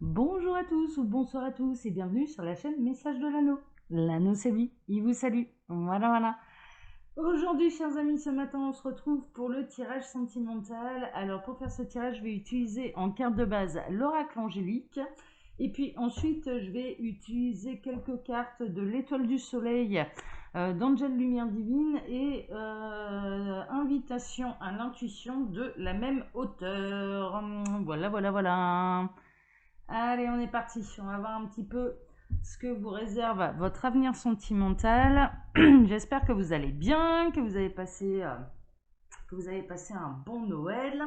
Bonjour à tous ou bonsoir à tous et bienvenue sur la chaîne Message de l'Anneau. L'Anneau c'est lui, il vous salue. Voilà. Aujourd'hui, chers amis, ce matin, on se retrouve pour le tirage sentimental. Alors, pour faire ce tirage, je vais utiliser en carte de base l'oracle angélique. Et puis ensuite, je vais utiliser quelques cartes de l'étoile du soleil, d'Angel Lumière Divine et invitation à l'intuition de la même auteur. Voilà. Allez, on est parti. On va voir un petit peu ce que vous réserve votre avenir sentimental. J'espère que vous allez bien, que vous avez passé un bon Noël.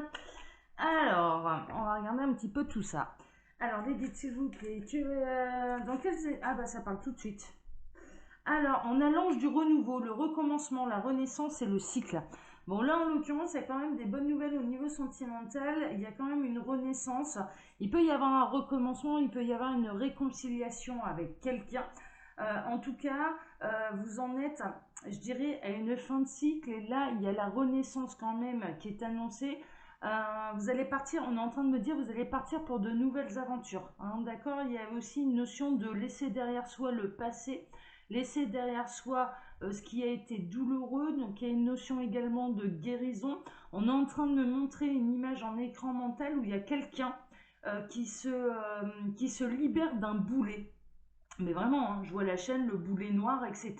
Alors, on va regarder un petit peu tout ça. Alors, Lydie, s'il vous plaît, dans quel... Ah bah ça parle tout de suite. Alors, on a l'ange du renouveau, le recommencement, la renaissance et le cycle. Bon, là, en l'occurrence, il y a quand même des bonnes nouvelles au niveau sentimental. Il y a quand même une renaissance. Il peut y avoir un recommencement, il peut y avoir une réconciliation avec quelqu'un. En tout cas, vous en êtes, je dirais, à une fin de cycle. Et là, il y a la renaissance quand même qui est annoncée. Vous allez partir, on est en train de me dire, vous allez partir pour de nouvelles aventures. Hein, d'accord. Il y a aussi une notion de laisser derrière soi le passé, laisser derrière soi ce qui a été douloureux. Donc il y a une notion également de guérison. On est en train de me montrer une image en écran mental où il y a quelqu'un qui se libère d'un boulet. Mais vraiment, hein, je vois la chaîne, le boulet noir, etc.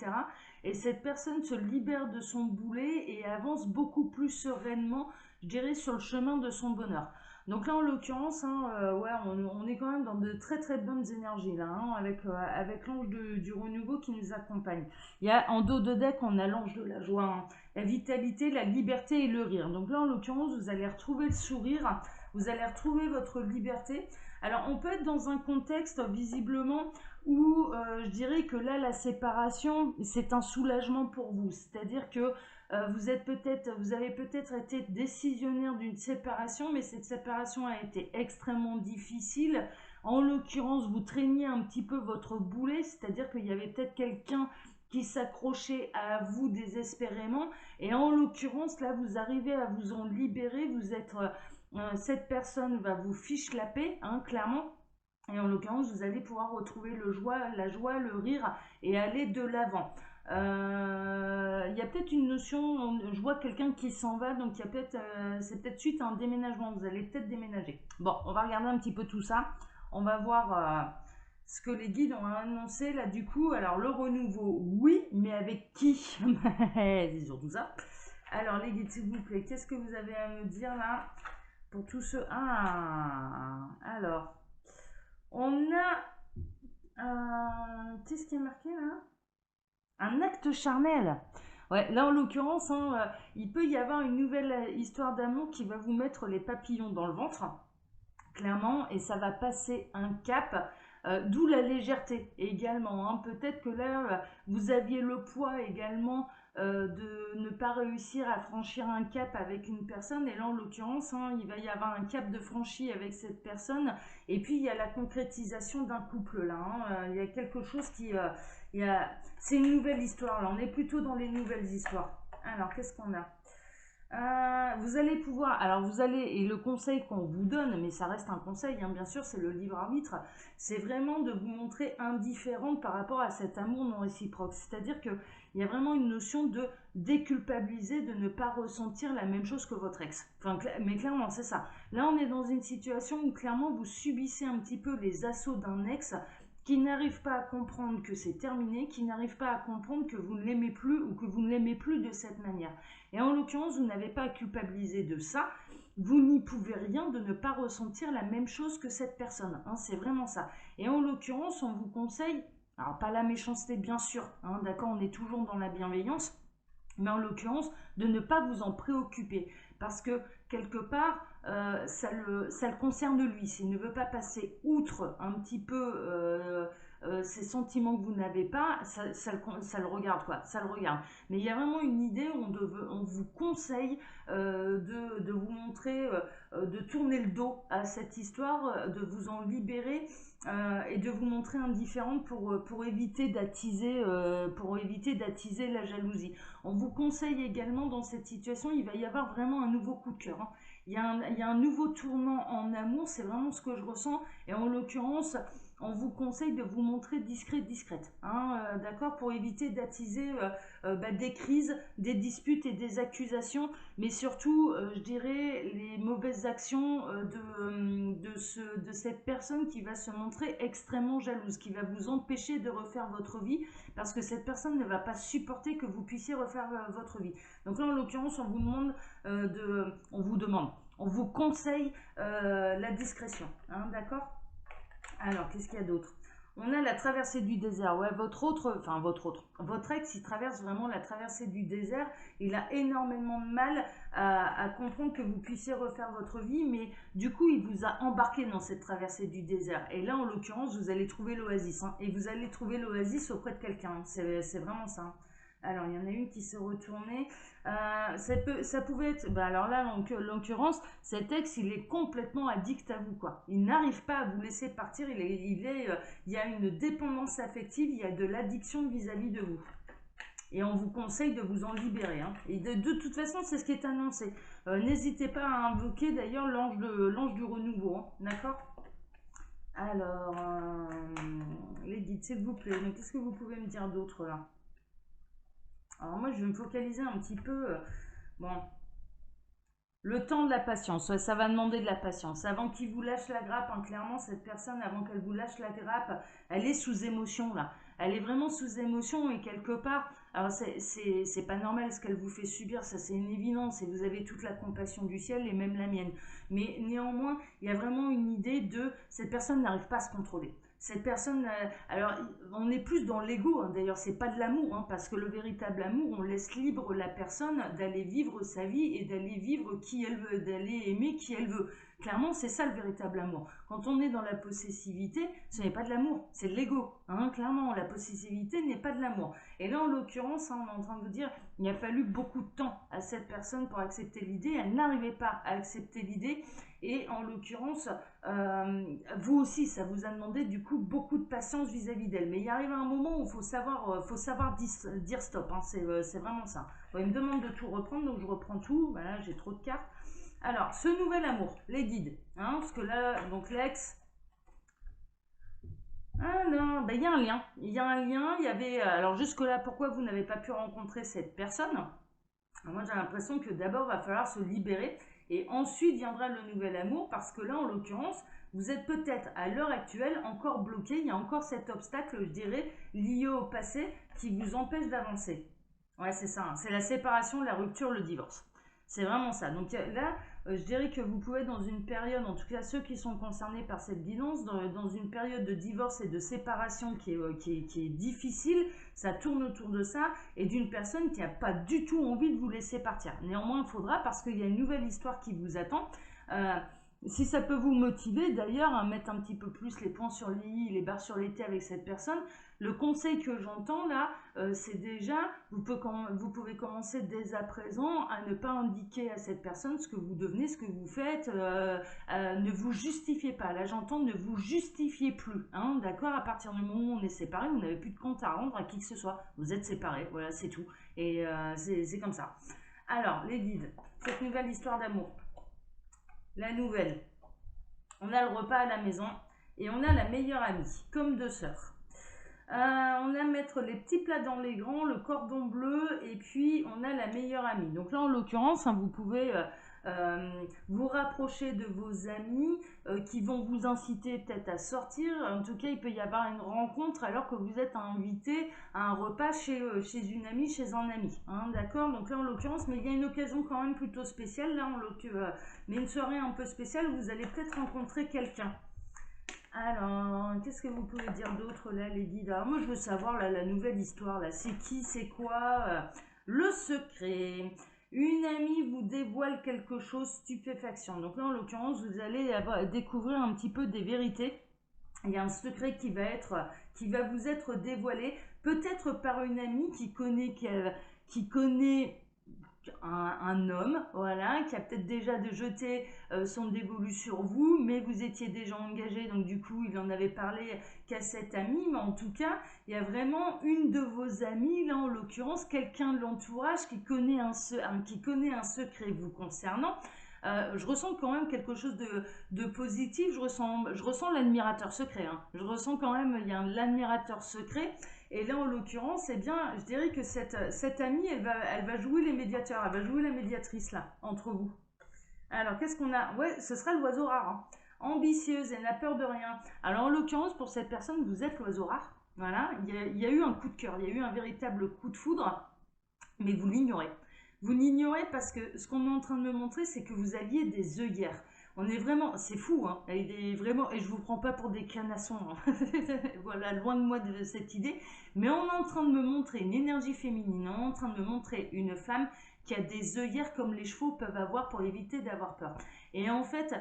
Et cette personne se libère de son boulet et avance beaucoup plus sereinement, je dirais, sur le chemin de son bonheur. Donc là, en l'occurrence, hein, ouais, on est quand même dans de très très bonnes énergies là, hein, avec l'ange du renouveau qui nous accompagne. Il y a en dos de deck, on a l'ange de la joie, hein, la vitalité, la liberté et le rire. Donc là, en l'occurrence, vous allez retrouver le sourire, vous allez retrouver votre liberté. Alors, on peut être dans un contexte visiblement où je dirais que là, la séparation, c'est un soulagement pour vous. C'est-à-dire que vous avez peut-être été décisionnaire d'une séparation, mais cette séparation a été extrêmement difficile. En l'occurrence, vous traîniez un petit peu votre boulet, c'est-à-dire qu'il y avait peut-être quelqu'un qui s'accrochait à vous désespérément. Et en l'occurrence, là, vous arrivez à vous en libérer. Cette personne va vous fiche la paix, hein, clairement. Et en l'occurrence, vous allez pouvoir retrouver la joie, le rire et aller de l'avant. Il y a peut-être une notion, je vois quelqu'un qui s'en va, donc c'est peut-être suite à un déménagement, vous allez peut-être déménager. Bon, on va regarder un petit peu tout ça. On va voir ce que les guides ont annoncé là du coup. Alors le renouveau, oui, mais avec qui? C'est surtout ça. Alors les guides, s'il vous plaît, qu'est-ce que vous avez à me dire là pour tout ce... Ah, alors... On a qu'est-ce qui est marqué là? Un acte charnel. Ouais, là en l'occurrence, hein, il peut y avoir une nouvelle histoire d'amour qui va vous mettre les papillons dans le ventre, clairement, et ça va passer un cap. D'où la légèreté également, hein. Peut-être que là, vous aviez le poids également de ne pas réussir à franchir un cap avec une personne. Et là, en l'occurrence, hein, il va y avoir un cap de franchi avec cette personne. Et puis, il y a la concrétisation d'un couple là, hein. Il y a quelque chose c'est une nouvelle histoire là. On est plutôt dans les nouvelles histoires. Alors, qu'est-ce qu'on a? Vous allez pouvoir, alors vous allez, et le conseil qu'on vous donne, mais ça reste un conseil, hein, bien sûr, c'est le libre arbitre, c'est vraiment de vous montrer indifférente par rapport à cet amour non réciproque. C'est-à-dire qu'il y a vraiment une notion de déculpabiliser, de ne pas ressentir la même chose que votre ex. Enfin, mais clairement, c'est ça. Là, on est dans une situation où clairement vous subissez un petit peu les assauts d'un ex qui n'arrive pas à comprendre que c'est terminé, qui n'arrive pas à comprendre que vous ne l'aimez plus ou que vous ne l'aimez plus de cette manière. Et en l'occurrence, vous n'avez pas à culpabiliser de ça. Vous n'y pouvez rien de ne pas ressentir la même chose que cette personne, hein, c'est vraiment ça. Et en l'occurrence, on vous conseille, alors pas la méchanceté bien sûr, hein, d'accord, on est toujours dans la bienveillance, mais en l'occurrence, de ne pas vous en préoccuper. Parce que quelque part, ça le concerne lui. S'il ne veut pas passer outre un petit peu ces sentiments que vous n'avez pas, ça le regarde, quoi. Ça le regarde. Mais il y a vraiment une idée où on vous conseille de vous montrer, de tourner le dos à cette histoire, de vous en libérer et de vous montrer indifférente pour éviter d'attiser la jalousie. On vous conseille également dans cette situation, il va y avoir vraiment un nouveau coup de cœur, hein. il y a un nouveau tournant en amour, c'est vraiment ce que je ressens. Et en l'occurrence, on vous conseille de vous montrer discrète, hein, d'accord, pour éviter d'attiser des crises, des disputes et des accusations, mais surtout, je dirais, les mauvaises actions de cette personne qui va se montrer extrêmement jalouse, qui va vous empêcher de refaire votre vie, parce que cette personne ne va pas supporter que vous puissiez refaire votre vie. Donc là, en l'occurrence, on vous conseille la discrétion, hein, d'accord? Alors, qu'est-ce qu'il y a d'autre? On a la traversée du désert. Ouais, votre ex, il traverse vraiment la traversée du désert. Il a énormément de mal à comprendre que vous puissiez refaire votre vie, mais du coup, il vous a embarqué dans cette traversée du désert. Et là, en l'occurrence, vous allez trouver l'oasis, hein, et vous allez trouver l'oasis auprès de quelqu'un, hein. C'est vraiment ça, hein. Alors, il y en a une qui s'est retournée. Ça pouvait être. Bah alors là, en l'occurrence, cet ex, il est complètement addict à vous, quoi. Il n'arrive pas à vous laisser partir. Il y a une dépendance affective, il y a de l'addiction vis-à-vis de vous. Et on vous conseille de vous en libérer, hein. Et de toute façon, c'est ce qui est annoncé. N'hésitez pas à invoquer d'ailleurs l'ange du renouveau, hein. D'accord? Alors, les guides, s'il vous plaît. Donc, qu'est-ce que vous pouvez me dire d'autre là? Alors moi, je vais me focaliser un petit peu. Bon, le temps de la patience, ouais, ça va demander de la patience. Avant qu'il vous lâche la grappe, hein, clairement, cette personne, avant qu'elle vous lâche la grappe, elle est sous émotion là. Elle est vraiment sous émotion et quelque part, alors c'est pas normal ce qu'elle vous fait subir, ça c'est une évidence et vous avez toute la compassion du ciel et même la mienne. Mais néanmoins, il y a vraiment une idée de cette personne n'arrive pas à se contrôler. Cette personne, alors on est plus dans l'ego, hein, d'ailleurs c'est pas de l'amour, hein, parce que le véritable amour, on laisse libre la personne d'aller vivre sa vie et d'aller vivre qui elle veut, d'aller aimer qui elle veut. Clairement, c'est ça le véritable amour. Quand on est dans la possessivité, ce n'est pas de l'amour, c'est de l'ego, hein, clairement, la possessivité n'est pas de l'amour. Et là, en l'occurrence, hein, on est en train de vous dire, il a fallu beaucoup de temps à cette personne pour accepter l'idée, elle n'arrivait pas à accepter l'idée, et en l'occurrence, vous aussi, ça vous a demandé du coup beaucoup de patience vis-à-vis d'elle. Mais il arrive un moment où il faut savoir dire stop, hein, c'est vraiment ça. Bon, il me demande de tout reprendre, donc je reprends tout. Voilà, j'ai trop de cartes. Alors, ce nouvel amour, les guides, hein, parce que là, donc l'ex. Ah non, ben il y a un lien. Il y a un lien. Il y avait. Alors jusque-là, pourquoi vous n'avez pas pu rencontrer cette personne? Moi, j'ai l'impression que d'abord, il va falloir se libérer et ensuite viendra le nouvel amour parce que là, en l'occurrence, vous êtes peut-être à l'heure actuelle encore bloqué. Il y a encore cet obstacle, je dirais, lié au passé qui vous empêche d'avancer. Ouais, c'est ça, hein. C'est la séparation, la rupture, le divorce. C'est vraiment ça. Donc là, je dirais que vous pouvez, dans une période, en tout cas ceux qui sont concernés par cette guidance, dans une période de divorce et de séparation qui est difficile, ça tourne autour de ça, et d'une personne qui n'a pas du tout envie de vous laisser partir. Néanmoins, il faudra, parce qu'il y a une nouvelle histoire qui vous attend. Si ça peut vous motiver d'ailleurs à mettre un petit peu plus les points sur les i, les barres sur les t avec cette personne, le conseil que j'entends là, c'est déjà, vous pouvez commencer dès à présent à ne pas indiquer à cette personne ce que vous devenez, ce que vous faites, ne vous justifiez pas. Là j'entends ne vous justifiez plus, hein, d'accord? À partir du moment où on est séparés, vous n'avez plus de compte à rendre à qui que ce soit. Vous êtes séparés, voilà, c'est tout. Et c'est comme ça. Alors, les guides, cette nouvelle histoire d'amour. La nouvelle. On a le repas à la maison et on a la meilleure amie, comme deux sœurs. On a mettre les petits plats dans les grands, le cordon bleu, et puis on a la meilleure amie. Donc là, en l'occurrence, hein, vous pouvez vous rapprocher de vos amis qui vont vous inciter peut-être à sortir. En tout cas, il peut y avoir une rencontre alors que vous êtes invité à un repas chez une amie, chez un ami, hein, d'accord? Donc là, en l'occurrence, mais il y a une occasion quand même plutôt spéciale. Là, mais une soirée un peu spéciale, vous allez peut-être rencontrer quelqu'un. Alors, qu'est-ce que vous pouvez dire d'autre là, les guides? Alors, moi, je veux savoir là, la nouvelle histoire là. C'est qui, c'est quoi? Le secret. Une amie vous dévoile quelque chose, stupéfaction. Donc là, en l'occurrence, vous allez découvrir un petit peu des vérités. Il y a un secret qui va vous être dévoilé, peut-être par une amie qui connaît un homme, voilà, qui a peut-être déjà jeté son dévolu sur vous, mais vous étiez déjà engagé, donc du coup, il en avait parlé qu'à cette amie, mais en tout cas, il y a vraiment une de vos amies, là, en l'occurrence, quelqu'un de l'entourage qui connaît un secret vous concernant. Je ressens quand même quelque chose de positif. Je ressens l'admirateur secret, hein. Je ressens quand même, il y a l'admirateur secret. Et là, en l'occurrence, eh bien, je dirais que cette amie, elle va jouer les médiateurs, elle va jouer la médiatrice là, entre vous. Alors, qu'est-ce qu'on a? Ouais, ce sera l'oiseau rare, hein. Ambitieuse, elle n'a peur de rien. Alors, en l'occurrence, pour cette personne, vous êtes l'oiseau rare. Voilà, il y a eu un coup de cœur, il y a eu un véritable coup de foudre, mais vous l'ignorez. Vous l'ignorez parce que ce qu'on est en train de me montrer, c'est que vous aviez des œillères. On est vraiment, c'est fou, hein. Vraiment, et je vous prends pas pour des canassons, hein. Voilà, loin de moi de cette idée. Mais on est en train de me montrer une énergie féminine, on est en train de me montrer une femme qui a des œillères comme les chevaux peuvent avoir pour éviter d'avoir peur. Et en fait,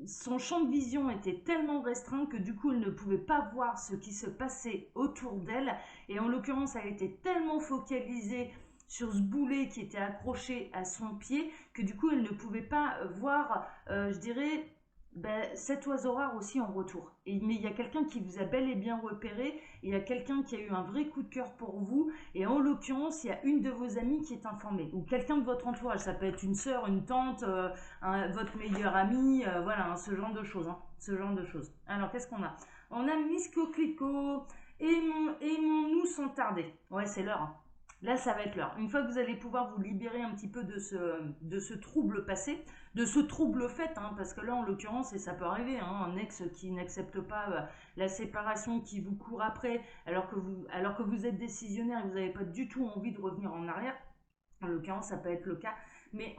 son champ de vision était tellement restreint que du coup, elle ne pouvait pas voir ce qui se passait autour d'elle. Et en l'occurrence, elle était tellement focalisée sur ce boulet qui était accroché à son pied que du coup, elle ne pouvait pas voir, je dirais, ben, cet oiseau rare aussi en retour. Mais il y a quelqu'un qui vous a bel et bien repéré, il y a quelqu'un qui a eu un vrai coup de cœur pour vous, et en l'occurrence, il y a une de vos amies qui est informée, ou quelqu'un de votre entourage, ça peut être une sœur, une tante, votre meilleure amie, voilà, hein, ce genre de choses. Hein, ce genre de choses. Alors, qu'est-ce qu'on a? On a Miss Coquelicot, aimons-nous sans tarder. Ouais, c'est l'heure. Hein. Là, ça va être l'heure. Une fois que vous allez pouvoir vous libérer un petit peu de ce trouble passé, de ce trouble fait, hein, parce que là, en l'occurrence, et ça peut arriver, hein, un ex qui n'accepte pas la séparation, qui vous court après, alors que vous êtes décisionnaire et que vous n'avez pas du tout envie de revenir en arrière. En l'occurrence, ça peut être le cas. Mais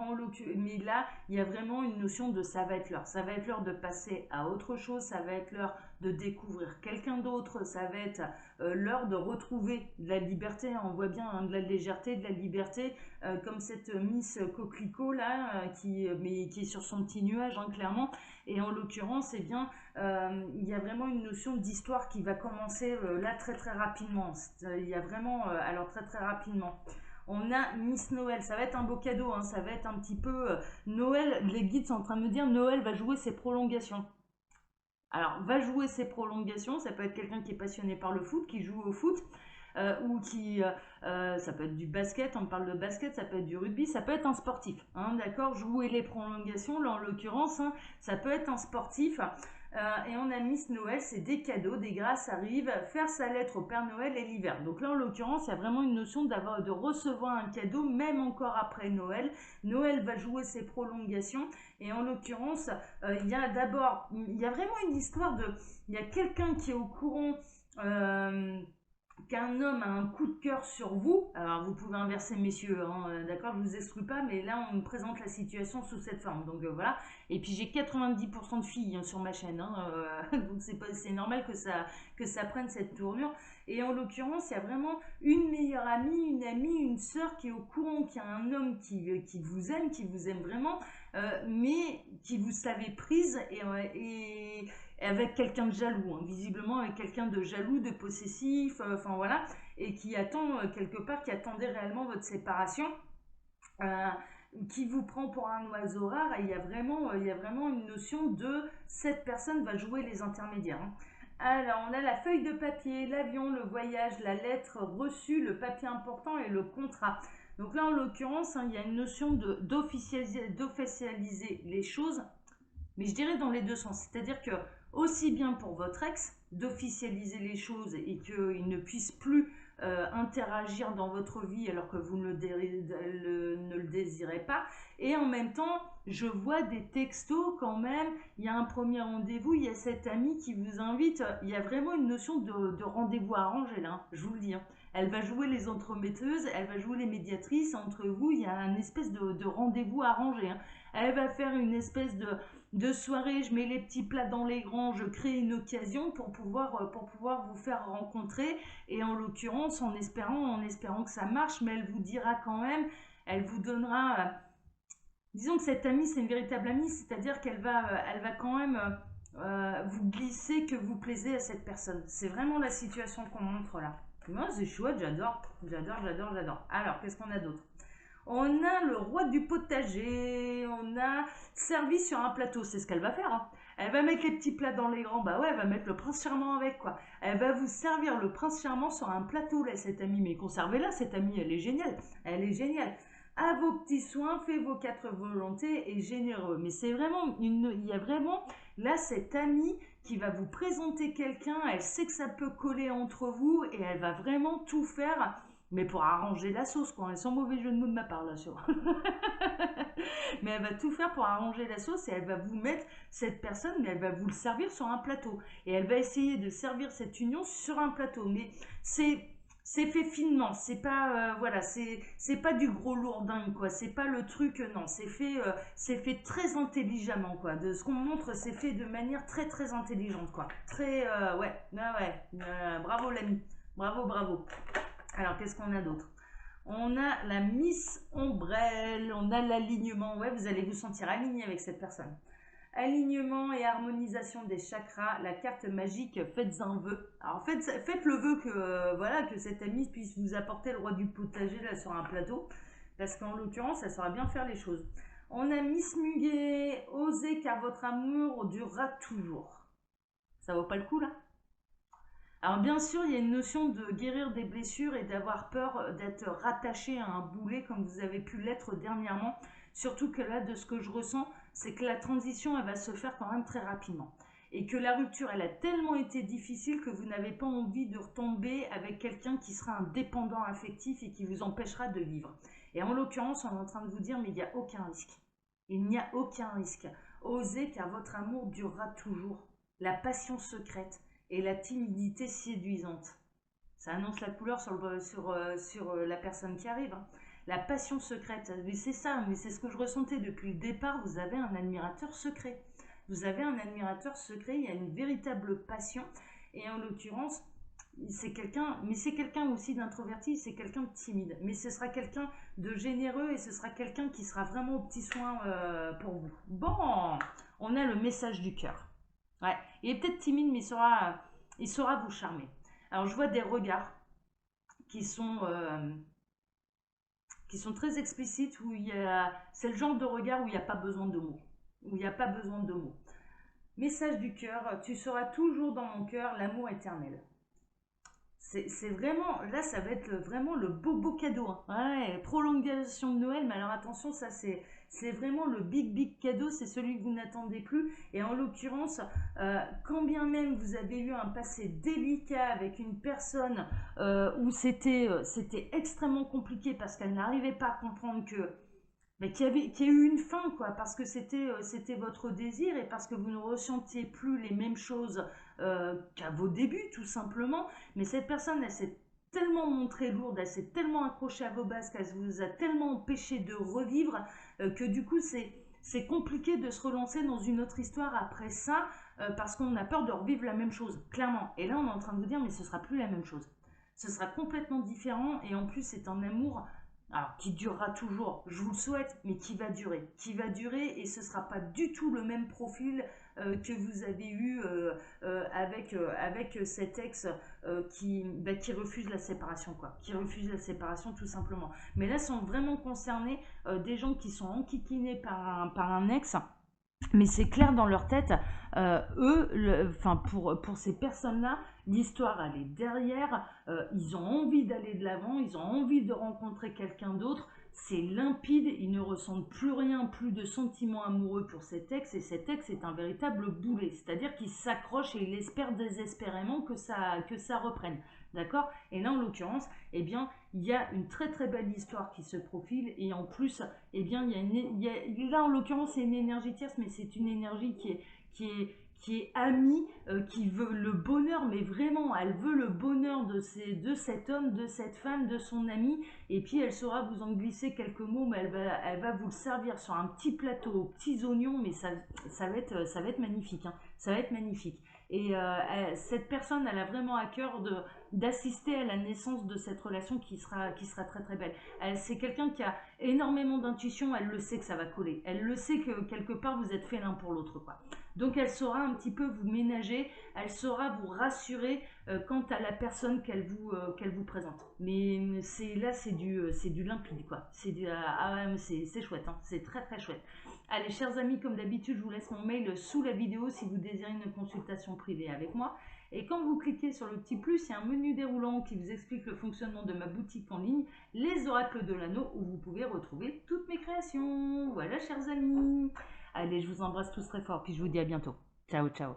là, il y a vraiment une notion de ça va être l'heure. Ça va être l'heure de passer à autre chose. Ça va être l'heure de découvrir quelqu'un d'autre. Ça va être l'heure de retrouver de la liberté. On voit bien hein, de la légèreté, de la liberté. Comme cette Miss Coquelicot là, qui est sur son petit nuage, hein, clairement. Et en l'occurrence, eh bien, il y a vraiment une notion d'histoire qui va commencer là très très rapidement. Il y a vraiment, alors très très rapidement. On a Miss Noël, ça va être un beau cadeau, hein, ça va être un petit peu Noël, les guides sont en train de me dire Noël va jouer ses prolongations. Alors, va jouer ses prolongations, ça peut être quelqu'un qui est passionné par le foot, qui joue au foot, ou ça peut être du basket, on parle de basket, ça peut être du rugby, ça peut être un sportif, hein, d'accord, jouer les prolongations, là en l'occurrence, hein, ça peut être un sportif. Et on a Miss Noël, c'est des cadeaux, des grâces arrivent, faire sa lettre au Père Noël et l'hiver. Donc là, en l'occurrence, il y a vraiment une notion de recevoir un cadeau, même encore après Noël. Noël va jouer ses prolongations. Et en l'occurrence, il y a d'abord, il y a vraiment une histoire il y a quelqu'un qui est au courant qu'un homme a un coup de cœur sur vous. Alors vous pouvez inverser messieurs, hein, d'accord, je vous exclue pas, mais là on me présente la situation sous cette forme. Donc voilà. Et puis j'ai 90% de filles hein, sur ma chaîne, hein, donc c'est normal que ça prenne cette tournure. Et en l'occurrence, il y a vraiment une meilleure amie, une amie, une sœur qui est au courant qu'il y a un homme qui vous aime vraiment, mais qui vous savez prise et avec quelqu'un de jaloux, hein, visiblement avec quelqu'un de jaloux, de possessif, enfin voilà, et qui attend quelque part, qui attendait réellement votre séparation, euh, qui vous prend pour un oiseau rare, et il y a vraiment une notion de cette personne va jouer les intermédiaires. Hein. Alors, on a la feuille de papier, l'avion, le voyage, la lettre reçue, le papier important et le contrat. Donc là, en l'occurrence, hein, il y a une notion d'officialiser les choses, mais je dirais dans les deux sens. C'est-à-dire que aussi bien pour votre ex, d'officialiser les choses et qu'il ne puisse plus interagir dans votre vie alors que vous ne le désirez pas. Et en même temps, je vois des textos quand même. Il y a un premier rendez-vous, il y a cette amie qui vous invite. Il y a vraiment une notion de rendez-vous arrangé là, hein, je vous le dis. Hein. Elle va jouer les entremetteuses, elle va jouer les médiatrices. Entre vous, il y a une espèce de rendez-vous arrangé. Hein. Elle va faire une espèce de soirée, je mets les petits plats dans les grands, je crée une occasion pour pouvoir vous faire rencontrer. Et en l'occurrence, en espérant que ça marche, mais elle vous dira quand même, elle vous donnera... disons que cette amie, c'est une véritable amie, c'est-à-dire qu'elle elle va quand même vous glisser que vous plaisez à cette personne. C'est vraiment la situation qu'on montre là. Moi, c'est chouette, j'adore. Alors, qu'est-ce qu'on a d'autre? On a le roi du potager, on a servi sur un plateau, c'est ce qu'elle va faire. Hein. Elle va mettre les petits plats dans les grands, bah ouais, elle va mettre le prince charmant avec quoi. Elle va vous servir le prince charmant sur un plateau là, cette amie. Mais conservez-la, cette amie, elle est géniale. Elle est géniale. à vos petits soins, fait vos quatre volontés et généreux. Mais c'est vraiment, il y a vraiment là cette amie qui va vous présenter quelqu'un, elle sait que ça peut coller entre vous et elle va vraiment tout faire, mais pour arranger la sauce, quoi, et sans mauvais jeu de mots de ma part, là, sur. Mais elle va tout faire pour arranger la sauce et elle va vous mettre cette personne, mais elle va vous le servir sur un plateau. Et elle va essayer de servir cette union sur un plateau. Mais c'est fait finement, c'est pas voilà, c'est pas du gros lourdingue quoi, c'est pas le truc non, c'est fait très intelligemment quoi. De ce qu'on montre, c'est fait de manière très très intelligente quoi. Très ouais, bravo l'ami. Bravo bravo. Alors qu'est-ce qu'on a d'autre? On a la Miss Ombrelle, on a l'alignement. Ouais, vous allez vous sentir aligné avec cette personne. Alignement et harmonisation des chakras, la carte magique, faites un vœu. Alors faites le vœu que voilà que cette amie puisse vous apporter le roi du potager là sur un plateau, parce qu'en l'occurrence, ça saura bien faire les choses. On a Miss Muguet, osez car votre amour durera toujours. Ça vaut pas le coup là? Alors bien sûr, il y a une notion de guérir des blessures et d'avoir peur d'être rattaché à un boulet comme vous avez pu l'être dernièrement. Surtout que là, de ce que je ressens, c'est que la transition, elle va se faire quand même très rapidement. Et que la rupture, elle a tellement été difficile que vous n'avez pas envie de retomber avec quelqu'un qui sera un dépendant affectif et qui vous empêchera de vivre. Et en l'occurrence, on est en train de vous dire, mais il n'y a aucun risque. Il n'y a aucun risque. Osez car votre amour durera toujours. La passion secrète et la timidité séduisante. Ça annonce la couleur sur la personne qui arrive. Hein. La passion secrète, mais c'est ça, mais c'est ce que je ressentais depuis le départ. Vous avez un admirateur secret. Vous avez un admirateur secret, il y a une véritable passion. Et en l'occurrence, c'est quelqu'un, mais c'est quelqu'un aussi d'introverti, c'est quelqu'un de timide. Mais ce sera quelqu'un de généreux et ce sera quelqu'un qui sera vraiment au petit soin pour vous. Bon, on a le message du cœur. Ouais, il est peut-être timide, mais il saura vous charmer. Alors, je vois des regards qui sont, euh, qui sont très explicites, où c'est le genre de regard où il n'y a pas besoin de mots. Où il n'y a pas besoin de mots. Message du cœur, tu seras toujours dans mon cœur, l'amour éternel. C'est vraiment, là ça va être vraiment le beau cadeau. Hein. Ouais, prolongation de Noël, mais alors attention, ça c'est vraiment le big cadeau, c'est celui que vous n'attendez plus. Et en l'occurrence, quand bien même vous avez eu un passé délicat avec une personne où c'était extrêmement compliqué parce qu'elle n'arrivait pas à comprendre que mais qui a eu une fin, quoi, parce que c'était votre désir et parce que vous ne ressentiez plus les mêmes choses qu'à vos débuts, tout simplement. Mais cette personne, elle s'est tellement montrée lourde, elle s'est tellement accrochée à vos bases, qu'elle vous a tellement empêché de revivre que du coup, c'est compliqué de se relancer dans une autre histoire après ça parce qu'on a peur de revivre la même chose, clairement. Et là, on est en train de vous dire, mais ce sera plus la même chose. Ce sera complètement différent et en plus, c'est un amour alors qui durera toujours, je vous le souhaite, mais qui va durer et ce ne sera pas du tout le même profil que vous avez eu avec cet ex qui refuse la séparation, quoi, qui refuse la séparation tout simplement. Mais là sont vraiment concernés des gens qui sont enquiquinés par un ex. Mais c'est clair dans leur tête, pour ces personnes-là, l'histoire elle est derrière, ils ont envie d'aller de l'avant, ils ont envie de rencontrer quelqu'un d'autre, c'est limpide, ils ne ressentent plus rien, plus de sentiments amoureux pour cet ex, et cet ex est un véritable boulet, c'est-à-dire qu'il s'accroche et il espère désespérément que ça reprenne, d'accord? Et là en l'occurrence, eh bien, il y a une très très belle histoire qui se profile, et en plus, eh bien, là en l'occurrence c'est une énergie tierce, mais c'est une énergie qui est amie, qui veut le bonheur, mais vraiment, elle veut le bonheur de cet homme, de cette femme, de son ami, et puis elle saura vous en glisser quelques mots, mais elle va vous le servir sur un petit plateau aux petits oignons, mais ça va être magnifique, hein, ça va être magnifique. Et cette personne, elle a vraiment à cœur d'assister à la naissance de cette relation qui sera très très belle. C'est quelqu'un qui a énormément d'intuition, elle le sait que ça va coller. Elle le sait que quelque part vous êtes fait l'un pour l'autre, quoi. Donc elle saura un petit peu vous ménager, elle saura vous rassurer quant à la personne qu'elle vous présente. Mais là c'est du limpide quoi. C'est chouette, hein. C'est très très chouette. Allez, chers amis, comme d'habitude, je vous laisse mon mail sous la vidéo si vous désirez une consultation privée avec moi. Et quand vous cliquez sur le petit plus, il y a un menu déroulant qui vous explique le fonctionnement de ma boutique en ligne, Les Oracles de l'Anneau, où vous pouvez retrouver toutes mes créations. Voilà, chers amis. Allez, je vous embrasse tous très fort, puis je vous dis à bientôt. Ciao, ciao.